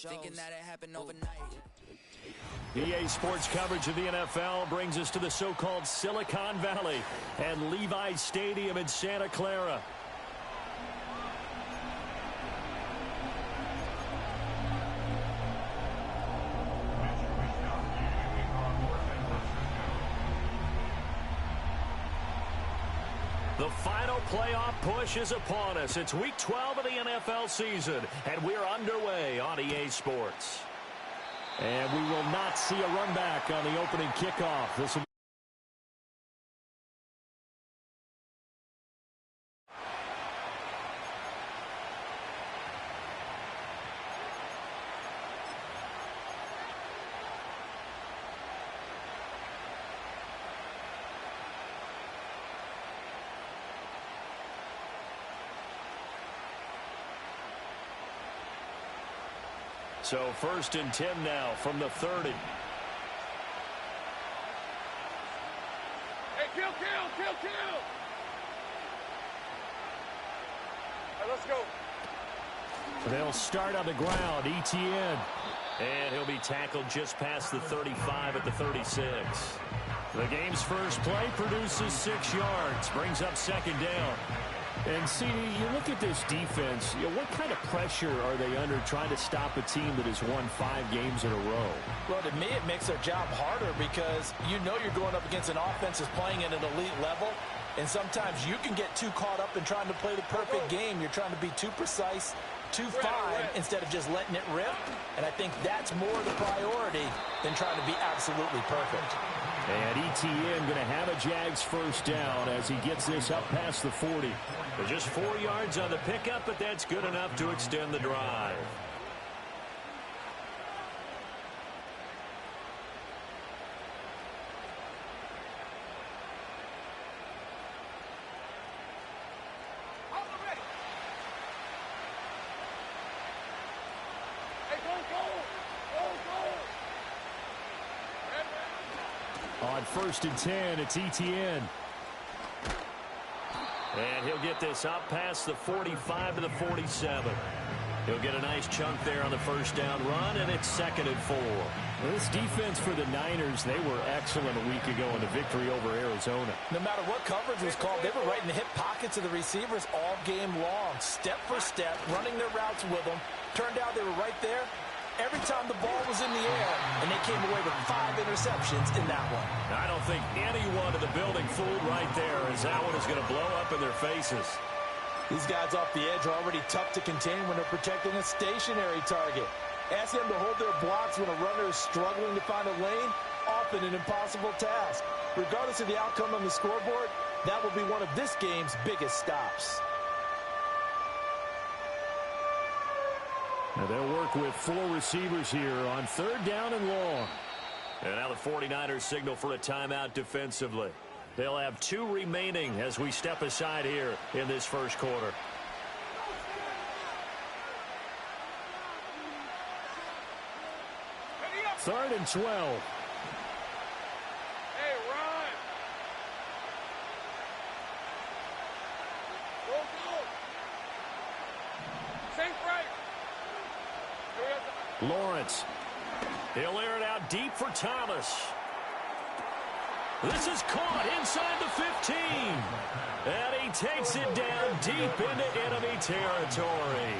thinking that it happened overnight. EA Sports coverage of the NFL brings us to the so-called Silicon Valley and Levi's Stadium in Santa Clara. The final playoff push is upon us. It's Week 12 of the NFL season, and we're underway on EA Sports. And we will not see a run back on the opening kickoff. This will So 1st and 10 now from the 30. Hey, kill! All right, let's go. They'll start on the ground. ETN. And he'll be tackled just past the 35 at the 36. The game's first play produces 6 yards. Brings up 2nd down. And, CD, you look at this defense, what kind of pressure are they under trying to stop a team that has won 5 games in a row? Well, to me, it makes their job harder because you know you're going up against an offense that's playing at an elite level, and sometimes you can get too caught up in trying to play the perfect game. You're trying to be too precise, too fine, instead of just letting it rip. And I think that's more the priority than trying to be absolutely perfect. And ETN going to have a Jags first down as he gets this up past the 40. They're just 4 yards on the pickup, but that's good enough to extend the drive. On 1st and 10, it's ETN. And he'll get this up past the 45 to the 47. He'll get a nice chunk there on the first down run, and it's 2nd and 4. Well, this defense for the Niners, they were excellent a week ago in the victory over Arizona. No matter what coverage was called, they were right in the hip pockets of the receivers all game long, step for step, running their routes with them. Turned out they were right there every time the ball was in the air, and they came away with 5 interceptions in that one. I don't think anyone in the building fooled right there, as that one is going to blow up in their faces. These guys off the edge are already tough to contain when they're protecting a stationary target. Ask them to hold their blocks when a runner is struggling to find a lane, often an impossible task. Regardless of the outcome on the scoreboard, that will be one of this game's biggest stops. Now they'll work with 4 receivers here on 3rd down and long. And now the 49ers signal for a timeout defensively. They'll have 2 remaining as we step aside here in this first quarter. Third and 12. Hey, run! Go! Safe right! Lawrence. He'll air it out deep for Thomas. This is caught inside the 15. And he takes it down deep into enemy territory.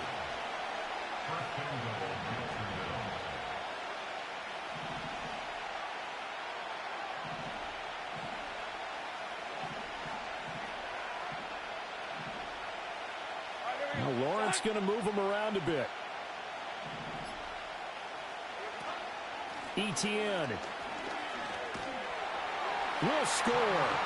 Now Lawrence going to move him around a bit. ETN will score.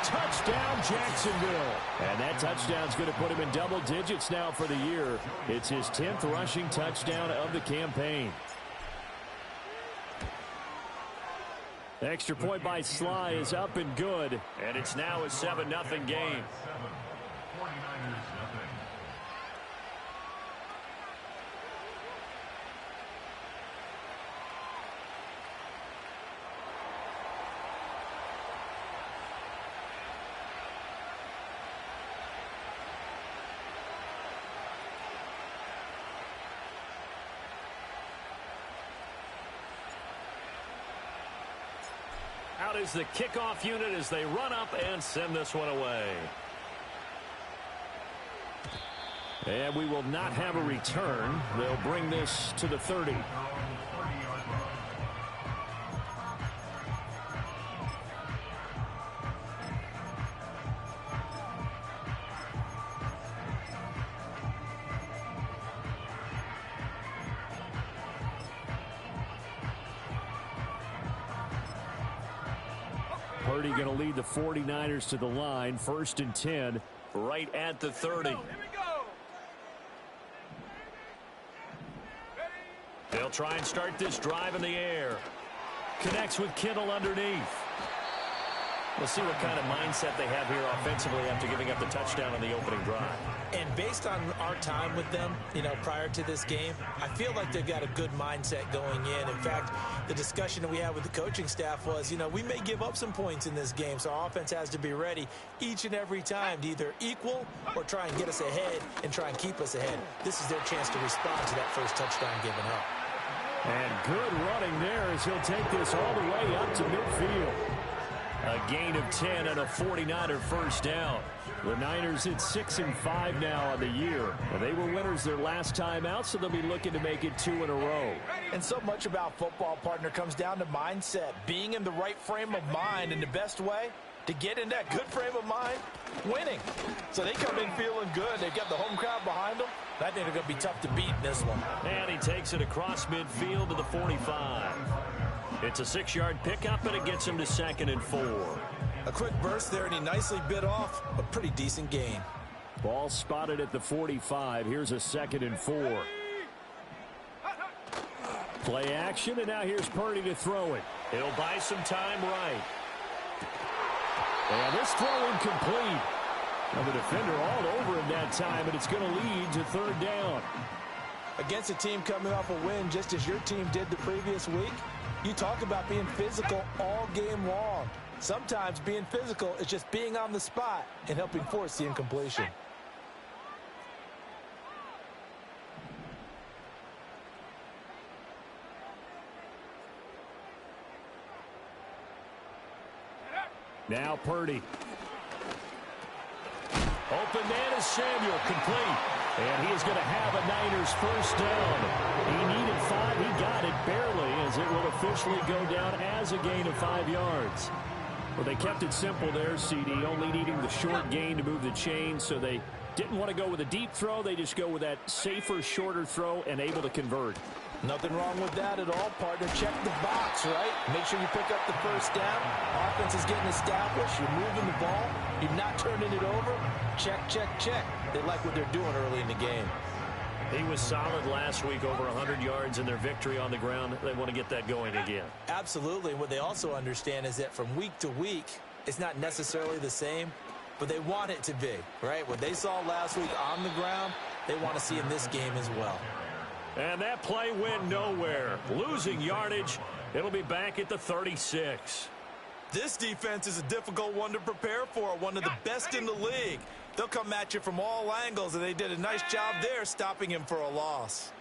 Touchdown, Jacksonville. And that touchdown's going to put him in double digits now for the year. It's his 10th rushing touchdown of the campaign. Extra point by Sly is up and good. And it's now a 7-0 game. is the kickoff unit as they run up and send this one away. And we will not have a return. They'll bring this to the 30. Purdy going to lead the 49ers to the line. 1st and 10 right at the 30. They'll try and start this drive in the air. Connects with Kittle underneath. We'll see what kind of mindset they have here offensively after giving up the touchdown on the opening drive. And based on our time with them, prior to this game, I feel like they've got a good mindset going in. In fact, the discussion that we had with the coaching staff was, we may give up some points in this game, so our offense has to be ready each and every time to either equal or try and get us ahead and try and keep us ahead. This is their chance to respond to that first touchdown given up. And good running there as he'll take this all the way up to midfield. A gain of 10 and a 49er first down. The Niners at 6-5 now on the year. And they were winners their last time out, so they'll be looking to make it 2 in a row. And so much about football, partner, comes down to mindset. Being in the right frame of mind, and the best way to get in that good frame of mind, winning. So they come in feeling good. They've got the home crowd behind them. I think they're going to be tough to beat in this one. And he takes it across midfield to the 45. It's a 6-yard pickup, and it gets him to 2nd and 4. A quick burst there, and he nicely bit off a pretty decent gain. Ball spotted at the 45. Here's a 2nd and 4. Play action, and now here's Purdy to throw it. He'll buy some time right. And this throw incomplete. Now the defender all over him that time, and it's going to lead to 3rd down. Against a team coming off a win just as your team did the previous week, you talk about being physical all game long. Sometimes being physical is just being on the spot and helping force the incompletion. Now Purdy. Open man is Samuel, complete. And he is going to have a Niners first down. He needed 5. He got it barely, as it will officially go down as a gain of 5 yards. Well, they kept it simple there, CD, only needing the short gain to move the chain, so they didn't want to go with a deep throw. They just go with that safer, shorter throw and able to convert. Nothing wrong with that at all, partner. Check the box, right? Make sure you pick up the first down. Offense is getting established. You're moving the ball. You're not turning it over. Check, check, check. They like what they're doing early in the game. He was solid last week, over 100 yards in their victory on the ground. They want to get that going again. Absolutely. What they also understand is that from week to week, it's not necessarily the same, but they want it to be, right? What they saw last week on the ground, they want to see in this game as well. And that play went nowhere. Losing yardage. It'll be back at the 36. This defense is a difficult one to prepare for, one of the best in the league. They'll come at you from all angles, and they did a nice job there stopping him for a loss.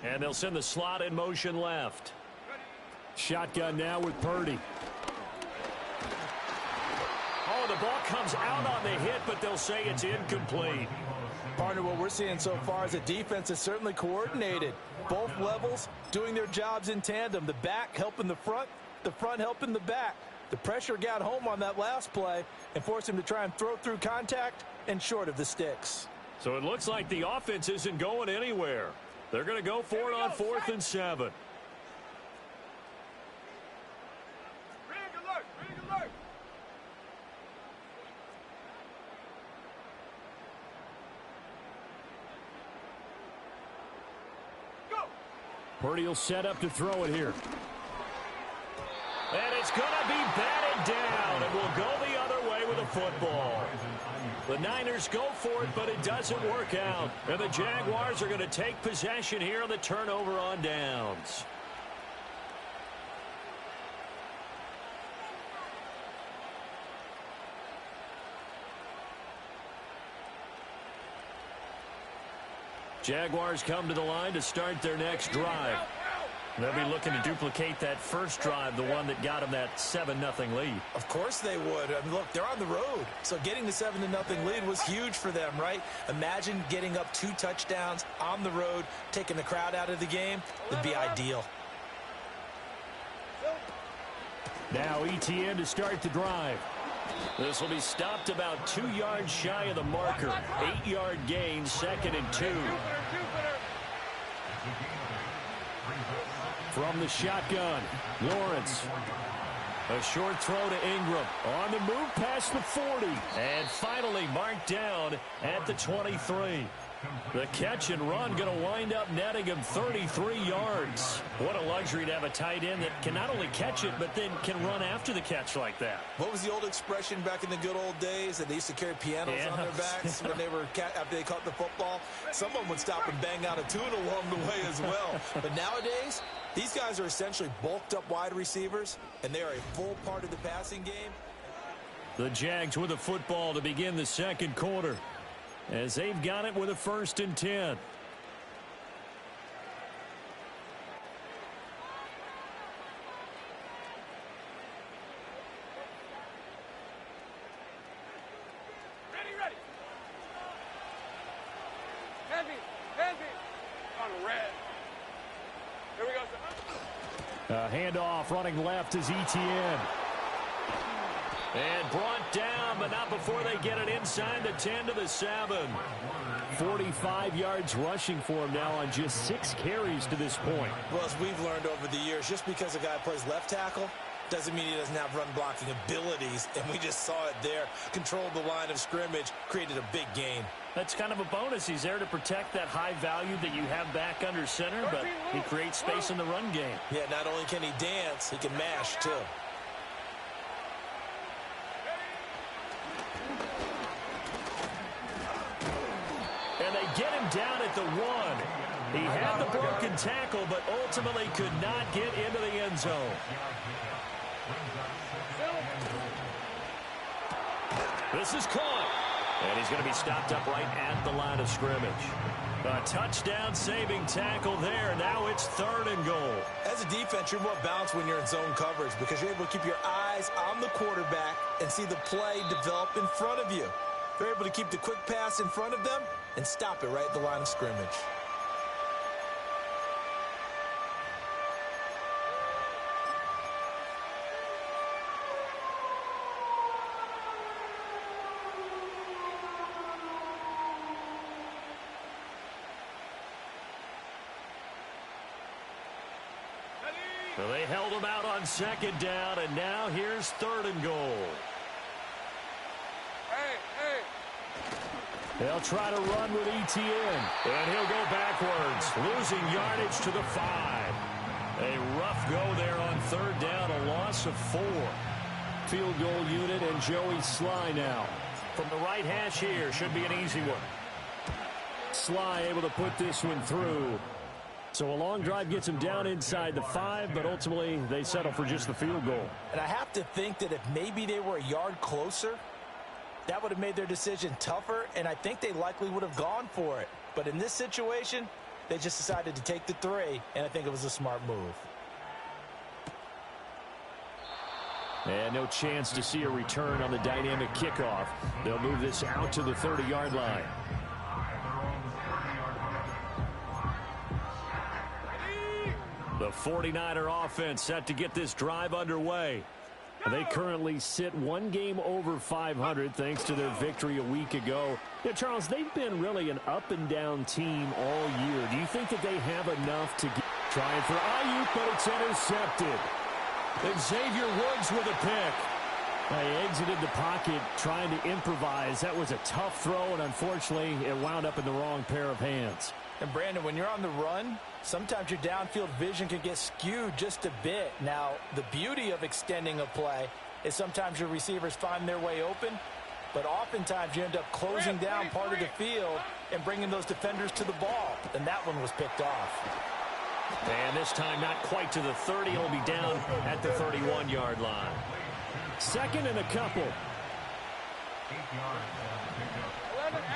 And they'll send the slot in motion left. Shotgun now with Purdy. Oh, the ball comes out on the hit, but they'll say it's incomplete. Partner, what we're seeing so far is a defense is certainly coordinated. Both levels doing their jobs in tandem. The back helping the front helping the back. The pressure got home on that last play and forced him to try and throw through contact and short of the sticks. So it looks like the offense isn't going anywhere. They're going to go for it on 4th and 7. Purdy will set up to throw it here. And it's going to be batted down, and will go the other way with a football. The Niners go for it, but it doesn't work out. And the Jaguars are going to take possession here on the turnover on downs. Jaguars come to the line to start their next drive. They'll be looking to duplicate that first drive, the one that got them that 7-0 lead. Of course they would. I mean, look, they're on the road. So getting the 7-0 lead was huge for them, right? Imagine getting up 2 touchdowns on the road, taking the crowd out of the game. It'd be ideal. Now ETN to start the drive. This will be stopped about 2 yards shy of the marker. 8-yard gain, 2nd and 2. From the shotgun, Lawrence. A short throw to Ingram. On the move past the 40. And finally marked down at the 23. The catch and run going to wind up netting him 33 yards. What a luxury to have a tight end that can not only catch it, but then can run after the catch like that. What was the old expression back in the good old days that they used to carry pianos on their backs when they were after they caught the football? Someone would stop and bang out a tune along the way as well. But nowadays, these guys are essentially bulked up wide receivers, and they are a full part of the passing game. The Jags with a football to begin the second quarter, as they've got it with a 1st and 10. Ready. Hands me. On the red. Here we go, sir. Handoff running left is ETN. And brought down, but not before they get it inside the 10 to the 7. 45 yards rushing for him now on just 6 carries to this point. Well, as we've learned over the years, just because a guy plays left tackle doesn't mean he doesn't have run blocking abilities, and we just saw it there. Controlled the line of scrimmage, created a big gain. That's kind of a bonus. He's there to protect that high value that you have back under center, but he creates space in the run game. Yeah, not only can he dance, he can mash too. And they get him down at the 1. He had the broken tackle, but ultimately could not get into the end zone. This is caught. And he's going to be stopped up right at the line of scrimmage. A touchdown-saving tackle there. Now it's 3rd and goal. As a defense, you're more balanced when you're in zone coverage because you're able to keep your eyes on the quarterback and see the play develop in front of you. They're able to keep the quick pass in front of them and stop it right at the line of scrimmage. So they held him out on 2nd down, and now here's 3rd and goal. Hey. They'll try to run with ETN, and he'll go backwards, losing yardage to the 5. A rough go there on 3rd down, a loss of 4. Field goal unit and Joey Sly now. From the right hash here, should be an easy one. Sly able to put this one through. So a long drive gets him down inside the 5, but ultimately they settle for just the field goal. And I have to think that if maybe they were a yard closer, that would have made their decision tougher, and I think they likely would have gone for it. But in this situation, they just decided to take the 3, and I think it was a smart move. And no chance to see a return on the dynamic kickoff. They'll move this out to the 30-yard line. The 49er offense set to get this drive underway. They currently sit 1 game over 500 thanks to their victory a week ago. Yeah, Charles, they've been really an up-and-down team all year. Do you think that they have enough to get... Trying for Ayuk, but it's intercepted. Xavier Woods with a pick. They exited the pocket trying to improvise. That was a tough throw, and unfortunately, it wound up in the wrong pair of hands. And Brandon, when you're on the run, sometimes your downfield vision can get skewed just a bit. Now, the beauty of extending a play is sometimes your receivers find their way open, but oftentimes you end up closing down part of the field and bringing those defenders to the ball. And that one was picked off. And this time not quite to the 30. He'll be down at the 31-yard line. 2nd and a couple. 11,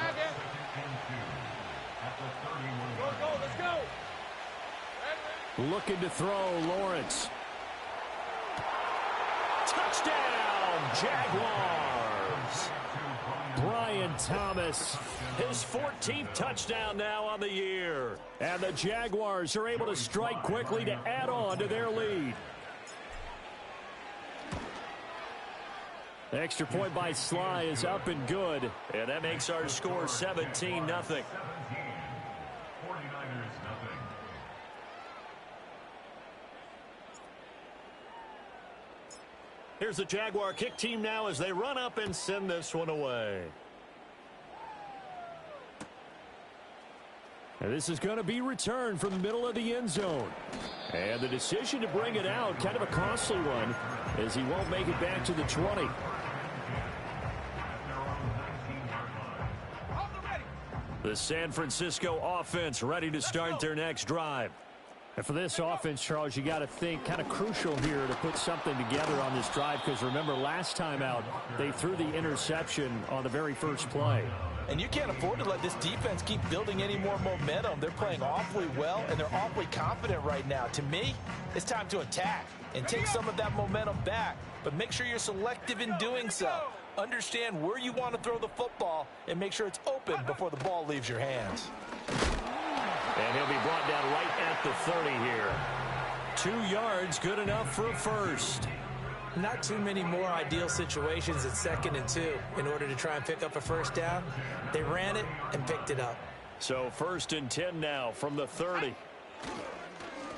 add it. Go, let's go. Looking to throw, Lawrence. Touchdown, Jaguars. Brian Thomas, his 14th touchdown now on the year. And the Jaguars are able to strike quickly to add on to their lead. The extra point by Sly is up and good. And that makes our score 17-0. Here's the Jaguar kick team now as they run up and send this one away. And this is going to be returned from the middle of the end zone. And the decision to bring it out, kind of a costly one, as he won't make it back to the 20. The San Francisco offense ready to start their next drive. And for this offense, Charles, you got to think kind of crucial here to put something together on this drive, because remember last time out they threw the interception on the very first play. And you can't afford to let this defense keep building any more momentum. They're playing awfully well, and they're awfully confident right now. To me, it's time to attack and take some of that momentum back, but make sure you're selective in doing so. Understand where you want to throw the football and make sure it's open before the ball leaves your hands. And he'll be brought down right at the 30 here. 2 yards, good enough for a first. Not too many more ideal situations at 2nd and 2 in order to try and pick up a first down. They ran it and picked it up. So 1st and 10 now from the 30.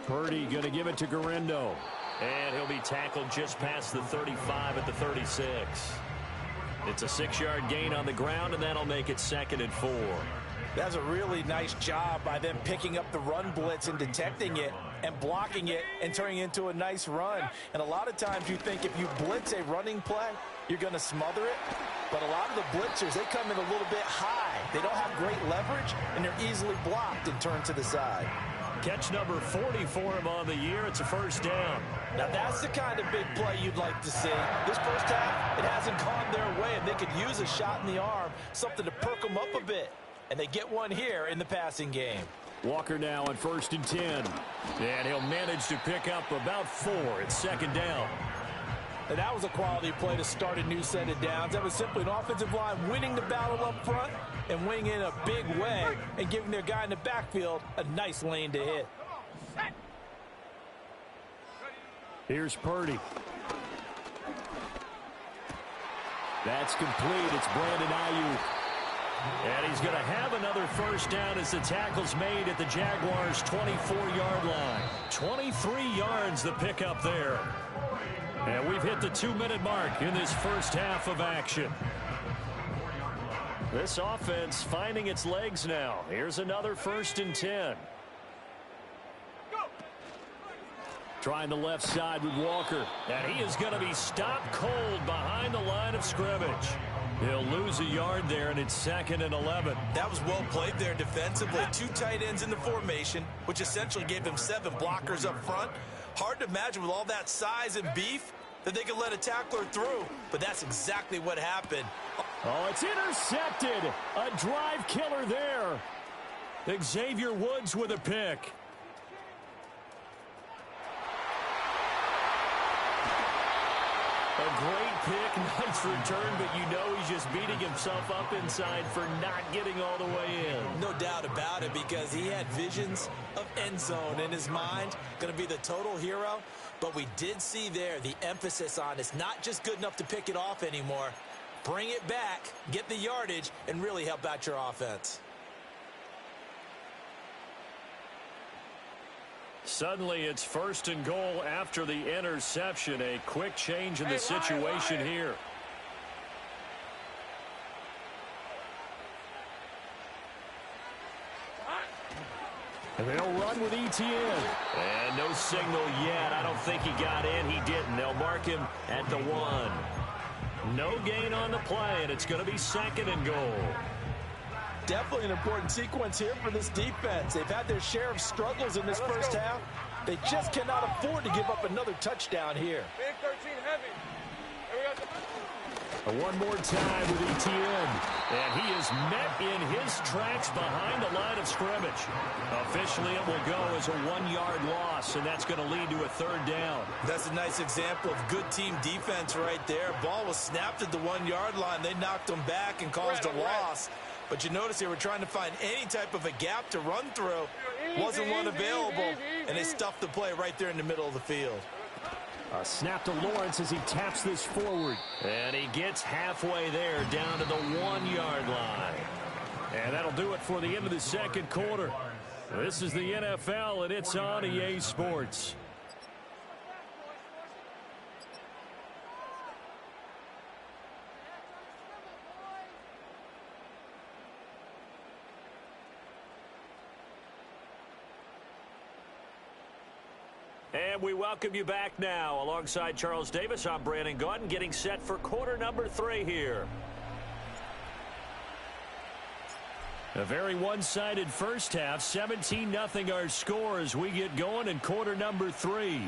Purdy going to give it to Guerrero. And he'll be tackled just past the 35 at the 36. It's a 6-yard gain on the ground, and that'll make it 2nd and 4. That's a really nice job by them picking up the run blitz and detecting it and blocking it and turning it into a nice run. And a lot of times you think if you blitz a running play, you're going to smother it. But a lot of the blitzers, they come in a little bit high. They don't have great leverage, and they're easily blocked and turned to the side. Catch number 40 for him on the year. It's a first down. Now that's the kind of big play you'd like to see. This first half, it hasn't gone their way, and they could use a shot in the arm, something to perk them up a bit. And they get one here in the passing game. Walker now on 1st and 10. And he'll manage to pick up about 4. It's 2nd down. And that was a quality play to start a new set of downs. That was simply an offensive line winning the battle up front and winning in a big way and giving their guy in the backfield a nice lane to hit. Here's Purdy. That's complete. It's Brandon Ayuk. And he's going to have another first down as the tackle's made at the Jaguars' 24-yard line. 23 yards the pickup there. And we've hit the 2-minute mark in this first half of action. This offense finding its legs now. Here's another 1st and 10. Trying the left side with Walker. And he is going to be stopped cold behind the line of scrimmage. He'll lose a yard there, and it's 2nd and 11. That was well played there defensively. 2 tight ends in the formation, which essentially gave them 7 blockers up front. Hard to imagine with all that size and beef that they could let a tackler through, but that's exactly what happened. Oh, it's intercepted. A drive killer there. Xavier Woods with a pick. A great pick, nice return, but you know he's just beating himself up inside for not getting all the way in. No doubt about it, because he had visions of end zone in his mind, going to be the total hero. But we did see there the emphasis on it's not just good enough to pick it off anymore. Bring it back, get the yardage, and really help out your offense. Suddenly it's 1st and goal after the interception. A quick change in the situation here. And they'll run with Etienne. And no signal yet. I don't think he got in. He didn't. They'll mark him at the 1. No gain on the play, and it's going to be 2nd and goal. Definitely an important sequence here for this defense. They've had their share of struggles in this first half. They just cannot afford to give up another touchdown here. Big 13 heavy. Here we go. One more time with Etienne. And he is met in his tracks behind the line of scrimmage. Officially, it will go as a 1-yard loss, and that's going to lead to a 3rd down. That's a nice example of good team defense right there. Ball was snapped at the 1-yard line. They knocked them back and caused a loss. But you notice they were trying to find any type of a gap to run through. Wasn't one available, and they stuffed the play right there in the middle of the field. A snap to Lawrence as he taps this forward. And he gets halfway there down to the 1-yard line. And that'll do it for the end of the 2nd quarter. This is the NFL, and it's on EA Sports. And we welcome you back now. Alongside Charles Davis, I'm Brandon Gaudin, getting set for quarter number 3 here. A very one-sided first half. 17-0 our score as we get going in quarter number 3.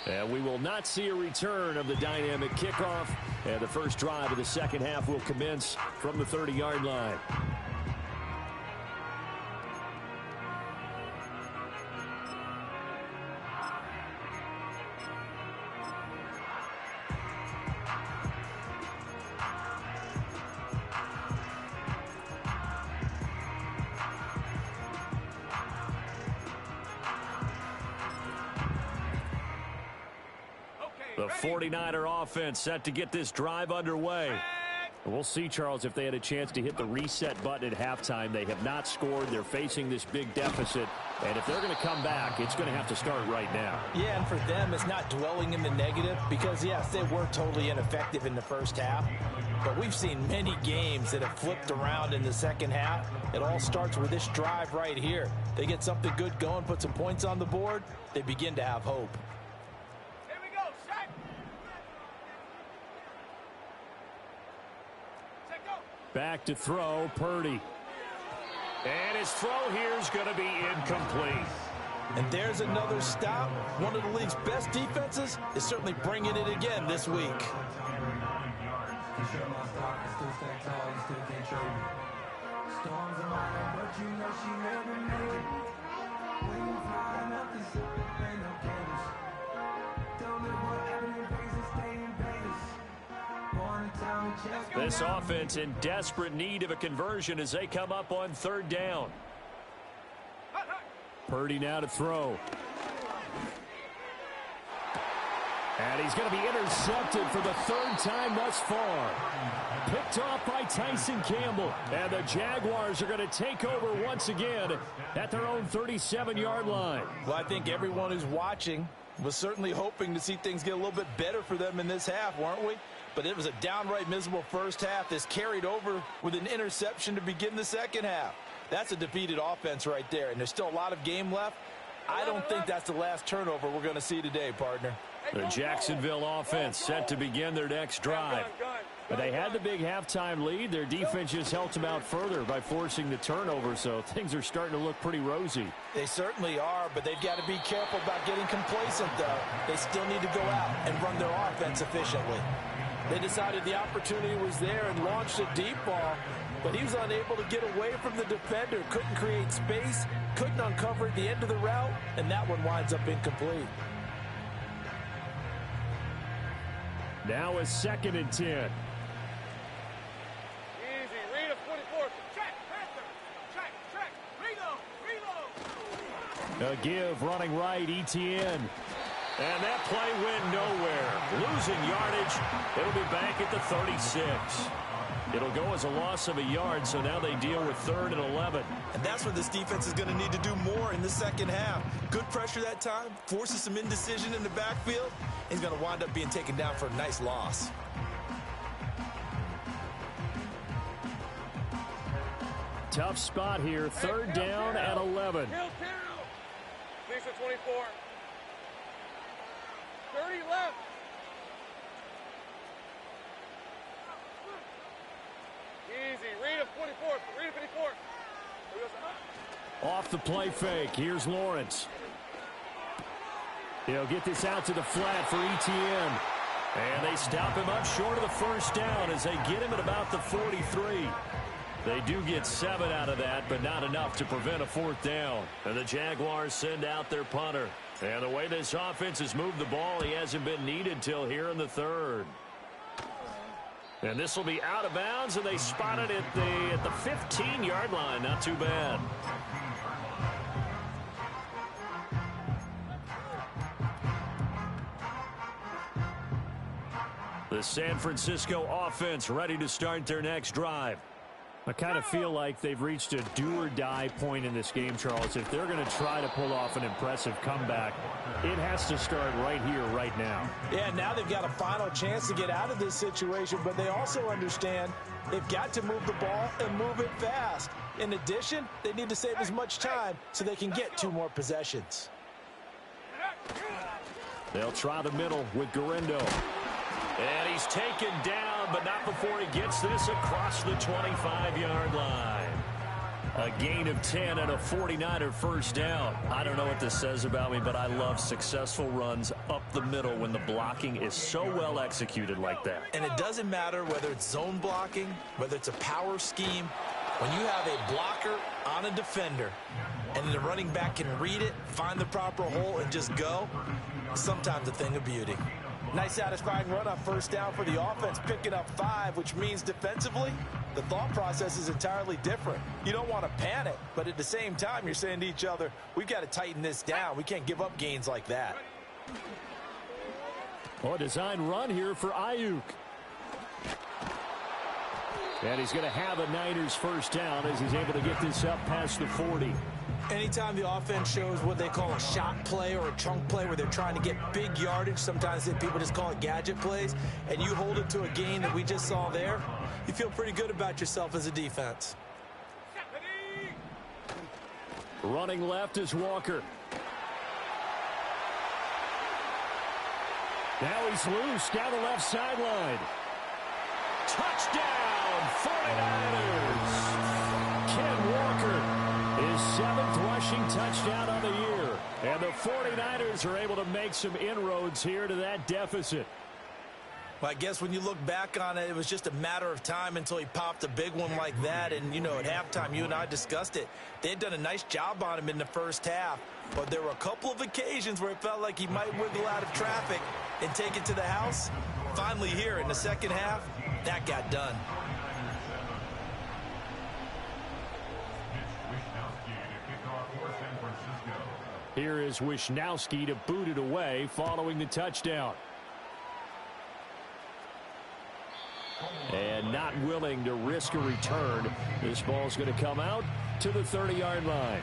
And we will not see a return of the dynamic kickoff. And the first drive of the 2nd half will commence from the 30-yard line. The 49er offense set to get this drive underway. We'll see, Charles, if they had a chance to hit the reset button at halftime. They have not scored. They're facing this big deficit. And if they're going to come back, it's going to have to start right now. Yeah, and for them, it's not dwelling in the negative because, yes, they were totally ineffective in the first half. But we've seen many games that have flipped around in the 2nd half. It all starts with this drive right here. They get something good going, put some points on the board, they begin to have hope. Back to throw, Purdy. And his throw here is going to be incomplete. And there's another stop. One of the league's best defenses is certainly bringing it again this week. This offense in desperate need of a conversion as they come up on 3rd down. Purdy now to throw. And he's going to be intercepted for the 3rd time thus far. Picked off by Tyson Campbell. And the Jaguars are going to take over once again at their own 37-yard line. Well, I think everyone who's watching was certainly hoping to see things get a little bit better for them in this half, weren't we? But it was a downright miserable first half. This carried over with an interception to begin the 2nd half. That's a defeated offense right there, and there's still a lot of game left. I don't think that's the last turnover we're going to see today, partner. The Jacksonville offense set to begin their next drive. But they had the big halftime lead. Their defense just helped them out further by forcing the turnover, so things are starting to look pretty rosy. They certainly are, but they've got to be careful about getting complacent, though. They still need to go out and run their offense efficiently. They decided the opportunity was there and launched a deep ball, but he was unable to get away from the defender, couldn't create space, couldn't uncover at the end of the route, and that one winds up incomplete. Now a 2nd and 10. Easy, read a 24. Check, reload. A give running right, Etienne. And that play went nowhere. Losing yardage. It'll be back at the 36. It'll go as a loss of a yard, so now they deal with 3rd and 11. And that's where this defense is going to need to do more in the 2nd half. Good pressure that time, forces some indecision in the backfield. He's going to wind up being taken down for a nice loss. Tough spot here. 3rd down and 11. Lisa 24. 30 left. Easy. Read a 24. Read a 54. Off the play fake. Here's Lawrence. He'll get this out to the flat for Etienne. And they stop him up short of the first down as they get him at about the 43. They do get 7 out of that, but not enough to prevent a 4th down. And the Jaguars send out their punter. And the way this offense has moved the ball, he hasn't been needed till here in the 3rd. And this will be out of bounds, and they spot it at the 15-yard line. Not too bad. The San Francisco offense ready to start their next drive. I kind of feel like they've reached a do-or-die point in this game, Charles. If they're going to try to pull off an impressive comeback, it has to start right here, right now. Yeah, now they've got a final chance to get out of this situation, but they also understand they've got to move the ball and move it fast. In addition, they need to save as much time so they can get 2 more possessions. They'll try the middle with Guerrero. And he's taken down, but not before he gets this across the 25-yard line. A gain of 10 and a 49er first down. I don't know what this says about me, but I love successful runs up the middle when the blocking is so well executed like that. And it doesn't matter whether it's zone blocking, whether it's a power scheme. When you have a blocker on a defender and the running back can read it, find the proper hole, and just go, sometimes a thing of beauty. Nice satisfying run on first down for the offense, picking up 5, which means defensively, the thought process is entirely different. You don't want to panic, but at the same time, you're saying to each other, we've got to tighten this down. We can't give up gains like that. Oh, a design run here for Ayuk. And he's going to have a Niners first down as he's able to get this up past the 40. Anytime the offense shows what they call a shot play or a chunk play where they're trying to get big yardage, sometimes people just call it gadget plays, and you hold it to a gain that we just saw there, you feel pretty good about yourself as a defense. Running left is Walker. Now he's loose down the left sideline. Touchdown, 49ers. Ken Walker. His 7th rushing touchdown on the year. And the 49ers are able to make some inroads here to that deficit. Well, I guess when you look back on it, it was just a matter of time until he popped a big one like that. And, you know, at halftime, you and I discussed it. They had done a nice job on him in the first half. But there were a couple of occasions where it felt like he might wiggle out of traffic and take it to the house. Finally here in the second half, that got done. Here is Wishnowski to boot it away following the touchdown. And not willing to risk a return. This ball's going to come out to the 30-yard line.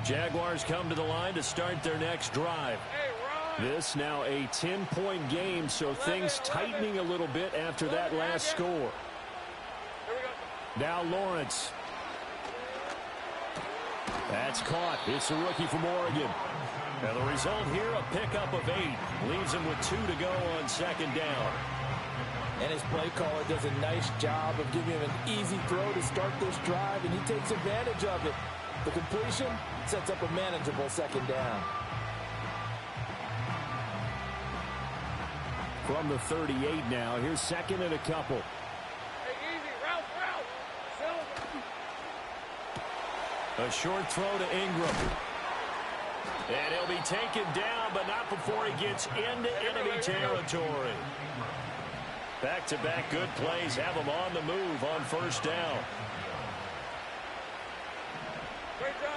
Jaguars come to the line to start their next drive. This now a 10-point game, so things tightening a little bit after that last score. Now Lawrence. That's caught. It's a rookie from Oregon. And the result here, a pickup of 8. Leaves him with 2 to go on second down. And his play caller does a nice job of giving him an easy throw to start this drive, and he takes advantage of it. The completion sets up a manageable second down. From the 38 now, here's second and a couple. Hey, easy, route. A short throw to Ingram. And he'll be taken down, but not before he gets into enemy territory. Back-to-back good plays have him on the move on first down. Great job.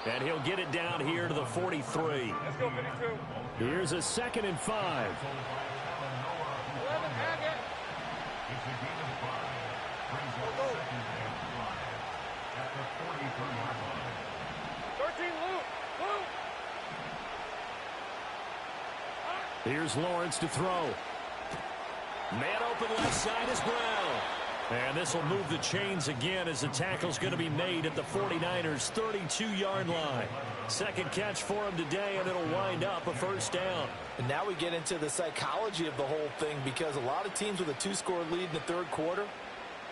And he'll get it down here to the 43. Let's go, 52. Here's a 2nd and 5. 11, hang it. Go. 13, Luke. Here's Lawrence to throw. Man open left side is Brown. And this will move the chains again as the tackle's going to be made at the 49ers' 32-yard line. Second catch for him today, and it'll wind up a first down. And now we get into the psychology of the whole thing, because a lot of teams with a 2-score lead in the third quarter,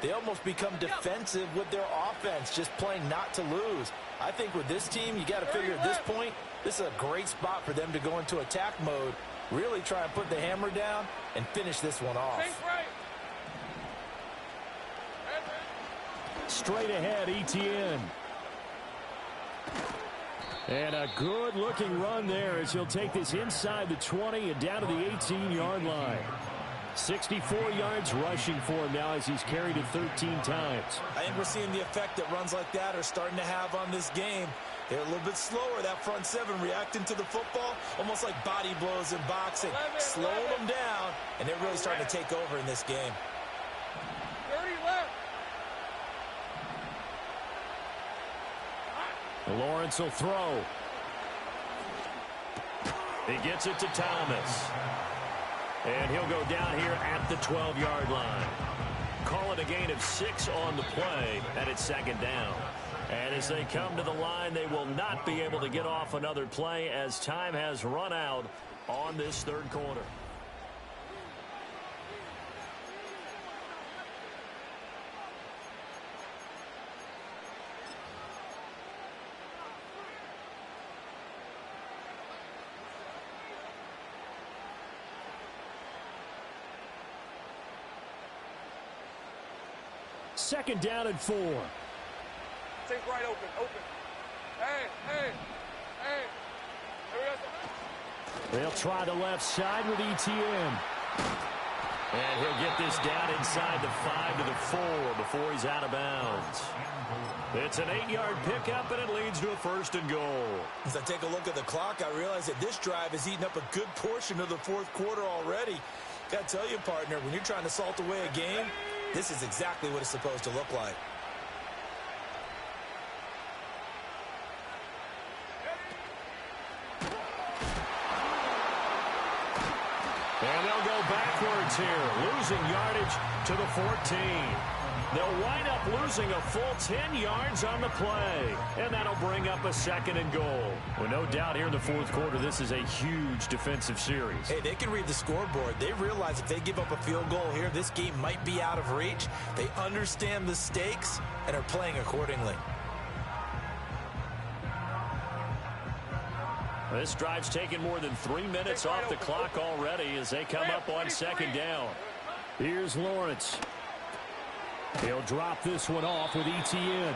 they almost become defensive with their offense, just playing not to lose. I think with this team, you got to figure at this point, this is a great spot for them to go into attack mode, really try and put the hammer down and finish this one off. Straight ahead, Etienne. And a good-looking run there as he'll take this inside the 20 and down to the 18-yard line. 64 yards rushing for him now as he's carried it 13 times. I think we're seeing the effect that runs like that are starting to have on this game. They're a little bit slower, that front seven, reacting to the football, almost like body blows in boxing, slowing them down, and they're really starting to take over in this game. 30 left. Lawrence will throw. He gets it to Thomas. And he'll go down here at the 12-yard line. Call it a gain of 6 on the play, and it's second down. And as they come to the line, they will not be able to get off another play as time has run out on this third quarter. Second down and 4. Think right open. Hey. They'll try the left side with Etienne. And he'll get this down inside the 5 to the 4 before he's out of bounds. It's an 8-yard pickup, and it leads to a first and goal. As I take a look at the clock, I realize that this drive has eaten up a good portion of the fourth quarter already. Got to tell you, partner, when you're trying to salt away a game, this is exactly what it's supposed to look like. And they'll go backwards here, losing yardage to the 14. They'll wind up losing a full 10 yards on the play. And that'll bring up a second and goal. Well, no doubt here in the fourth quarter, this is a huge defensive series. Hey, they can read the scoreboard. They realize if they give up a field goal here, this game might be out of reach. They understand the stakes and are playing accordingly. This drive's taken more than 3 minutes off the clock already as they come up on second down. Here's Lawrence. He'll drop this one off with Etienne.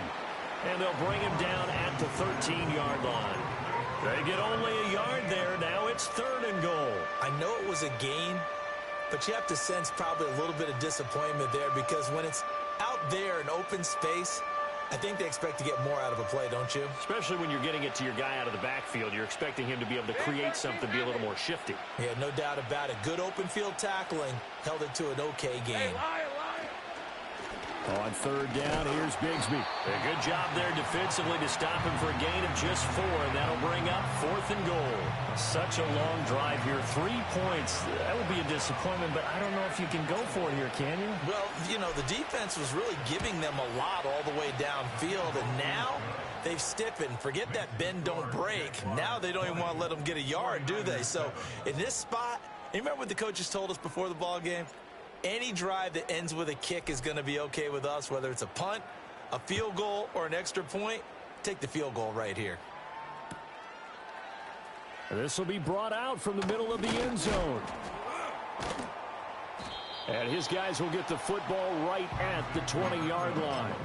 And they'll bring him down at the 13-yard line. They get only a yard there. Now it's third and goal. I know it was a gain, but you have to sense probably a little bit of disappointment there, because when it's out there in open space, I think they expect to get more out of a play, don't you? Especially when you're getting it to your guy out of the backfield. You're expecting him to be able to create something, be a little more shifty. Yeah, no doubt about it. Good open field tackling held it to an okay game. On third down, here's Bigsby. A good job there defensively to stop him for a gain of just 4, and that'll bring up fourth and goal. Such a long drive here. 3 points. That would be a disappointment, but I don't know if you can go for it here, can you? Well, you know, the defense was really giving them a lot all the way downfield, and now they've stiffened. Forget that bend, don't break. Now they don't even want to let them get a yard, do they? So in this spot, you remember what the coaches told us before the ball game? Any drive that ends with a kick is going to be okay with us, whether it's a punt, a field goal, or an extra point. Take the field goal right here. This will be brought out from the middle of the end zone. And his guys will get the football right at the 20-yard line.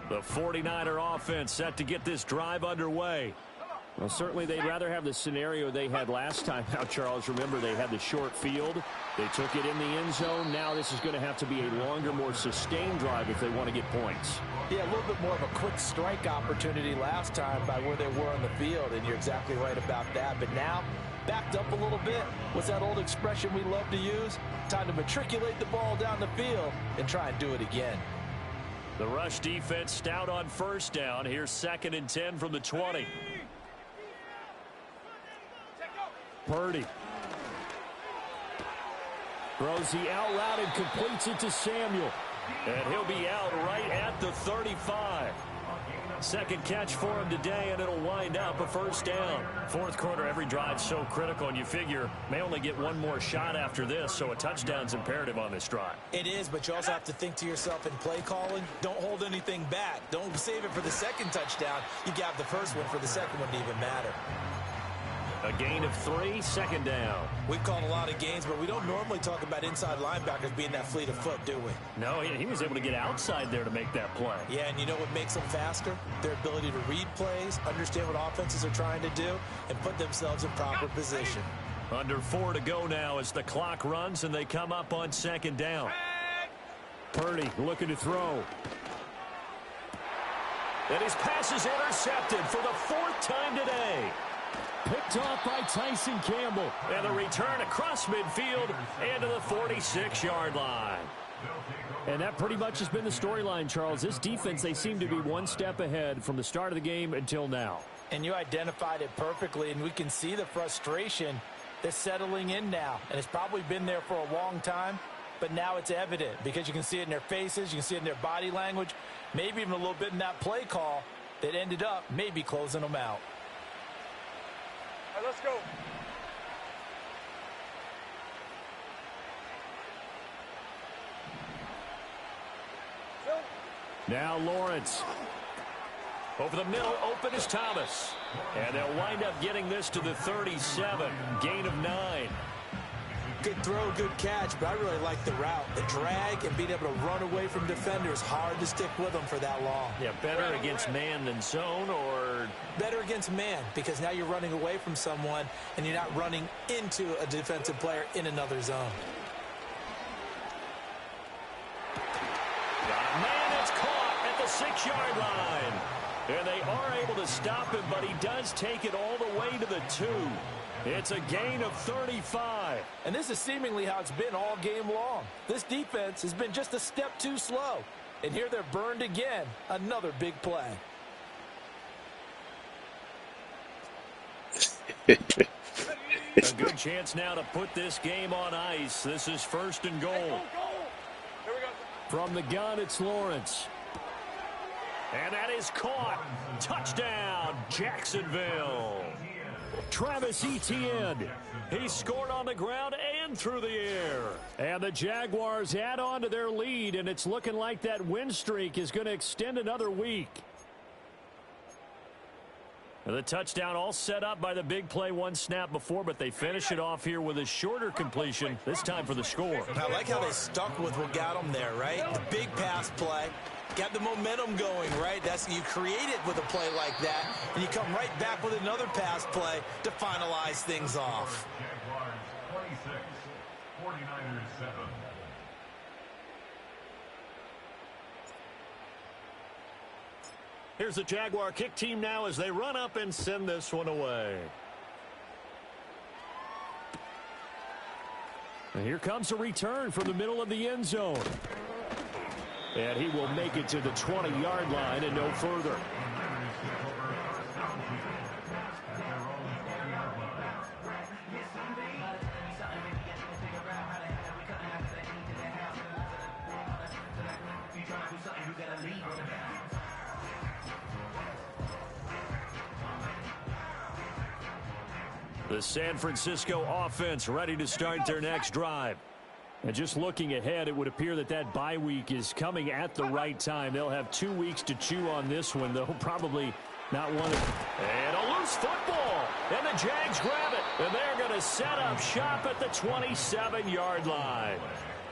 The 49er offense set to get this drive underway. Well, certainly they'd rather have the scenario they had last time. Now, Charles, remember they had the short field. They took it in the end zone. Now this is going to have to be a longer, more sustained drive if they want to get points. Yeah, a little bit more of a quick strike opportunity last time by where they were on the field, and you're exactly right about that. But now, backed up a little bit. What's that old expression we love to use? Time to matriculate the ball down the field and try and do it again. The rush defense stout on first down. Here's 2nd and 10 from the 20. Purdy throws the out route and completes it to Samuel. And he'll be out right at the 35. Second catch for him today, and it'll wind up a first down. Fourth quarter, every drive's so critical, and you figure may only get one more shot after this, so a touchdown's imperative on this drive. It is, but you also have to think to yourself in play calling, don't hold anything back. Don't save it for the second touchdown. You got the first one for the second one to even matter. A gain of 3, 2nd down. We've called a lot of games, but we don't normally talk about inside linebackers being that fleet of foot, do we? No, he was able to get outside there to make that play. Yeah, and you know what makes them faster? Their ability to read plays, understand what offenses are trying to do, and put themselves in proper position. Under 4 to go now as the clock runs, and they come up on 2nd down. Purdy looking to throw. And his pass is intercepted for the 4th time today. Picked off by Tyson Campbell. And the return across midfield and to the 46-yard line. And that pretty much has been the storyline, Charles. This defense, they seem to be one step ahead from the start of the game until now. And you identified it perfectly, and we can see the frustration that's settling in now. And it's probably been there for a long time, but now it's evident because you can see it in their faces, you can see it in their body language, maybe even a little bit in that play call that ended up maybe closing them out. All right, let's go. Now Lawrence. Over the middle, open is Thomas. And they'll wind up getting this to the 37. Gain of 9. Good throw, good catch, but I really like the route. The drag and being able to run away from defenders, hard to stick with them for that long. Yeah, better against man than zone, or better against man, because now you're running away from someone and you're not running into a defensive player in another zone. Got a man that's caught at the 6-yard line. And they are able to stop him, but he does take it all the way to the 2. It's a gain of 35. And this is seemingly how it's been all game long. This defense has been just a step too slow. And here they're burned again. Another big play. A good chance now to put this game on ice. This is 1st and goal. Here we go. From the gun, it's Lawrence. And that is caught. Touchdown, Jacksonville. Travis Etienne. He scored on the ground and through the air. And the Jaguars add on to their lead, and it's looking like that win streak is going to extend another week. And the touchdown all set up by the big play one snap before, but they finish it off here with a shorter completion, this time for the score. I like how they stuck with what got them there, right? The big pass play. Got the momentum going, right? That's you create it with a play like that, and you come right back with another pass play to finalize things off. Jaguars 26, 49ers 7. Here's the Jaguar kick team now as they run up and send this one away. And here comes a return from the middle of the end zone. And he will make it to the 20-yard line and no further. The San Francisco offense ready to start their next drive. And just looking ahead, it would appear that that bye week is coming at the right time. They'll have 2 weeks to chew on this one, though probably not one of... And a loose football! And the Jags grab it. And they're going to set up shop at the 27-yard line.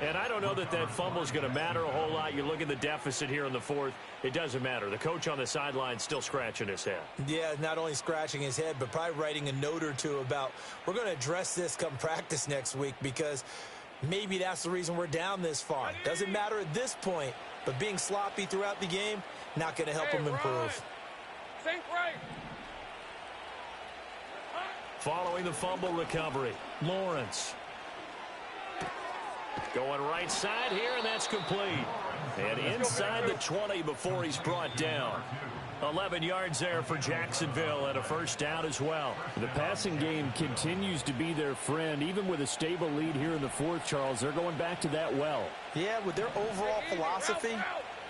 And I don't know that that fumble is going to matter a whole lot. You look at the deficit here in the fourth. It doesn't matter. The coach on the sideline still scratching his head. Yeah, not only scratching his head, but probably writing a note or two about, we're going to address this come practice next week, because maybe that's the reason we're down this far. Doesn't matter at this point, but being sloppy throughout the game, not going to help him improve. Sink right. Following the fumble recovery, Lawrence. Going right side here, and that's complete. And inside the 20 before he's brought down. 11 yards there for Jacksonville and a first down as well. The passing game continues to be their friend. Even with a stable lead here in the fourth, Charles, they're going back to that well. Yeah, with their overall philosophy,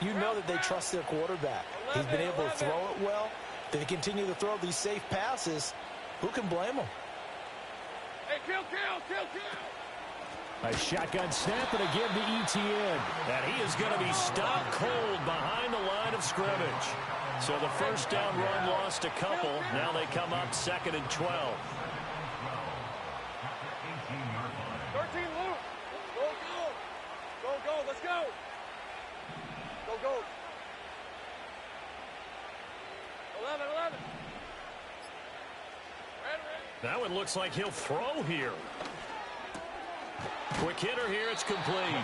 you know that they trust their quarterback. He's been able to throw it well. They continue to throw these safe passes. Who can blame them? Hey, kill. A shotgun snap and a give to Etienne. And he is going to be stopped cold behind the line of scrimmage. So the first down run lost a couple. Now they come up 2nd and 12. 13 loose. Go. Let's go. Go. 11. That one looks like he'll throw here. Quick hitter here, it's complete.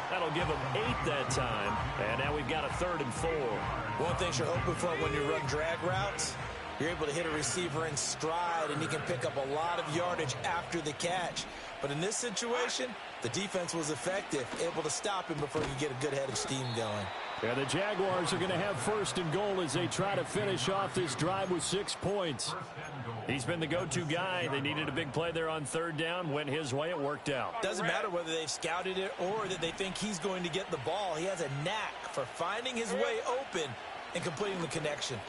That'll give him 8 that time. And now we've got a 3rd and 4. One thing you're hoping for when you run drag routes, you're able to hit a receiver in stride, and he can pick up a lot of yardage after the catch. But in this situation, the defense was effective, able to stop him before he could get a good head of steam going. Yeah, the Jaguars are going to have 1st and goal as they try to finish off this drive with 6 points. He's been the go-to guy. They needed a big play there on 3rd down. Went his way. It worked out. Doesn't matter whether they've scouted it or that they think he's going to get the ball. He has a knack for finding his way open and completing the connection.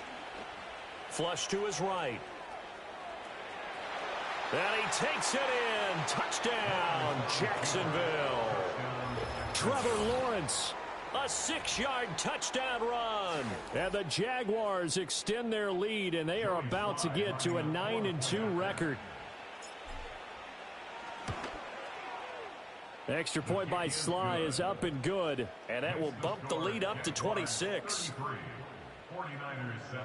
Flush to his right. And he takes it in. Touchdown, Jacksonville. Trevor Lawrence. A 6-yard touchdown run. And the Jaguars extend their lead, and they are about to get to a 9-2 record. Extra point by Sly is up and good. And that will bump the lead up to 26. 49ers 7.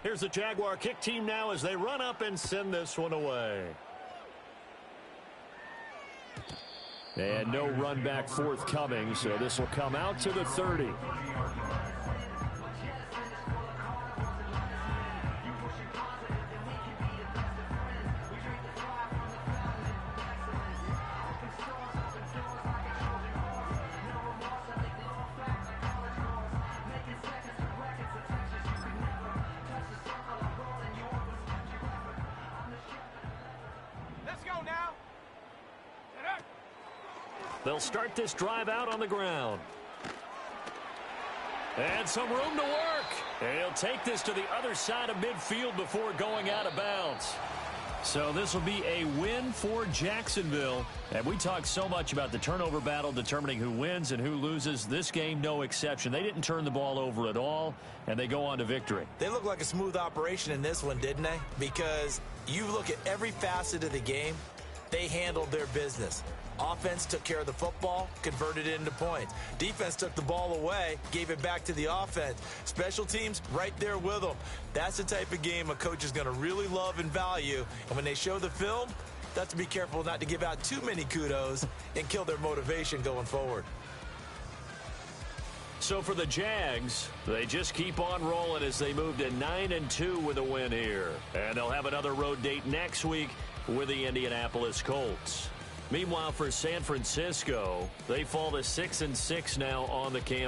Here's the Jaguar kick team now as they run up and send this one away. And no run back forthcoming, so this will come out to the 30. They'll start this drive out on the ground. And some room to work. And he'll take this to the other side of midfield before going out of bounds. So this will be a win for Jacksonville. And we talk so much about the turnover battle determining who wins and who loses. This game, no exception. They didn't turn the ball over at all, and they go on to victory. They look like a smooth operation in this one, didn't they? Because you look at every facet of the game, they handled their business. Offense took care of the football, converted it into points. Defense took the ball away, gave it back to the offense. Special teams right there with them. That's the type of game a coach is going to really love and value. And when they show the film, they have to be careful not to give out too many kudos and kill their motivation going forward. So for the Jags, they just keep on rolling as they move to 9-2 with a win here. And they'll have another road date next week with the Indianapolis Colts. Meanwhile, for San Francisco, they fall to 6-6 now on the campaign.